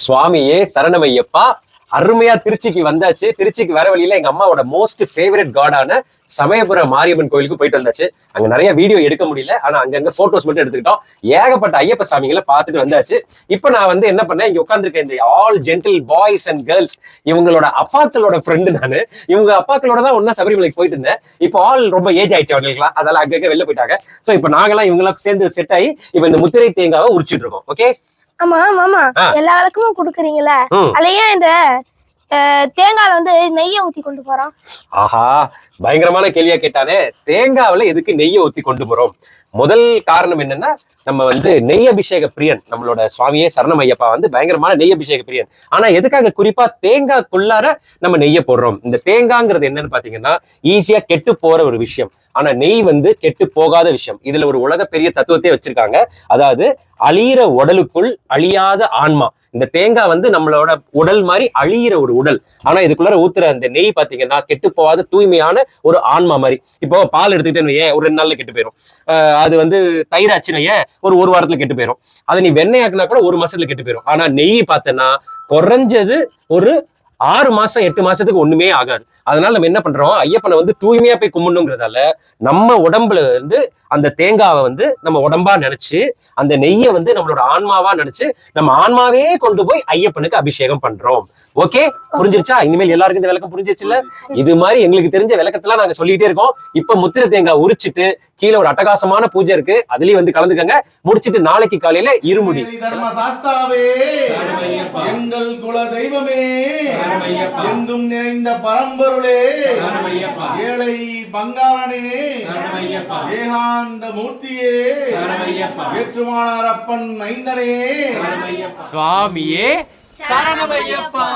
சுவாமியே சரணமையப்பா. அருமையா திருச்சிக்கு வந்தாச்சு. திருச்சிக்கு வர வழியில எங்க அம்மாவோட மோஸ்ட் ஃபேவரட் காடான சமயபுரம் மாரியம்மன் கோயிலுக்கு போயிட்டு வந்தாச்சு. அங்க நிறைய வீடியோ எடுக்க முடியல, ஆனா அங்கங்க போட்டோஸ் மட்டும் எடுத்துக்கிட்டோம். ஏகப்பட்ட ஐயப்ப சாமிகளை பார்த்துட்டு வந்தாச்சு. இப்ப நான் வந்து என்ன பண்ணேன், இங்க உட்காந்துருக்கேன் இந்த all gentle boys and girls, இவங்களோட அப்பாக்களோட ஃப்ரெண்டு நானு. இவங்க அப்பாக்களோட தான் ஒன்னா சபரிமலைக்கு போயிட்டு இருந்தேன். இப்போ ஆல் ரொம்ப ஏஜ் ஆயிடுச்சு அவங்களுக்குலாம், அதெல்லாம் அங்கங்க வெளில போயிட்டாங்க. சோ இப்ப நாங்கெல்லாம் இவங்கெல்லாம் சேர்ந்து செட் ஆகி இப்ப இந்த முத்திரை தேங்காவை உரிச்சிட்டு இருக்கோம். ஓகே, ஆமா மாமா, எல்லா விளக்கமும் குடுக்குறீங்களா? அதையே இந்த தேங்காய்ல வந்து நெய்யை ஊத்தி கொண்டு போறோம். ஆஹா, பயங்கரமான கேள்வியா கேட்டானே. தேங்காவில எதுக்கு நெய்யை ஊத்தி கொண்டு போறோம்? முதல் காரணம் என்னன்னா, நம்ம வந்து நெய் அபிஷேக பிரியன் நம்மளோட சுவாமியே சரணம் ஐயப்பா வந்து பயங்கரமான நெய் அபிஷேக பிரியன். ஆனா எதுக்காக குறிப்பா தேங்காய்க்குள்ளார நம்ம நெய்யை போடுறோம்? இந்த தேங்காய்ங்கிறது என்னன்னு பாத்தீங்கன்னா ஈஸியா கெட்டு போற ஒரு விஷயம். ஆனா நெய் வந்து கெட்டு போகாத விஷயம். இதுல ஒரு உலக பெரிய தத்துவத்தை வச்சிருக்காங்க. அதாவது அழியிற உடலுக்குள் அழியாத ஆன்மா. இந்த தேங்காய் வந்து நம்மளோட உடல் மாதிரி அழியிற ஒரு உடல். ஆனா இதுக்குள்ளார ஊத்துற அந்த நெய் பாத்தீங்கன்னா கெட்டு போகாத தூய்மையான ஒரு ஆன்மா மாதிரி. இப்போ பால் எடுத்துக்கிட்டேன்னு ஒரு 2 நாள்ல கெட்டு போயிடும். அது வந்து தயிர் ஆச்சுன்னா ஒரு வாரத்துல கெட்டு போயிடும். அதை நீ வெண்ணெய் ஆக்குனா கூட 1 மாசத்துல கெட்டு போயிடும். ஆனா நெய் பார்த்தனா குறைஞ்சது ஒரு 6 மாசம் 8 மாசத்துக்கு ஒண்ணுமே ஆகாது. அதனால நம்ம என்ன பண்றோம், ஐயப்பனை வந்து தூய்மையா போய் கும்பிடணுங்கிறதால நம்ம உடம்புல இருந்து அந்த தேங்காவை வந்து நம்ம உடம்பா நினைச்சு, அந்த நெய்யை வந்து நம்மளோட ஆன்மாவா நினைச்சு, நம்ம ஆன்மாவே கொண்டு போய் ஐயப்பனுக்கு அபிஷேகம் பண்றோம். ஓகே, புரிஞ்சிருச்சா? இனிமேல் எல்லாருக்கும் இந்த விளக்கம் புரிஞ்சிருச்சுல்ல? இது மாதிரி எங்களுக்கு தெரிஞ்ச விளக்கத்தெல்லாம் நாங்க சொல்லிட்டே இருக்கோம். இப்ப முத்திரை தேங்காய் உரிச்சிட்டு கீழே ஒரு அட்டகாசமான பூஜை இருக்கு, அதுலயும் வந்து கலந்துக்கங்க. முடிச்சிட்டு நாளைக்கு காலையில இருமுடி. தர்மசாஸ்தாவே, எங்கள் குல தெய்வமே, எங்கும் நிறைந்த பரம்பொருளே, ஏழை பங்காளனே, ஏகாந்த மூர்த்தியே, ஏற்றுமானார் அப்பன் மைந்தனே, சுவாமியே சரணமையப்பா.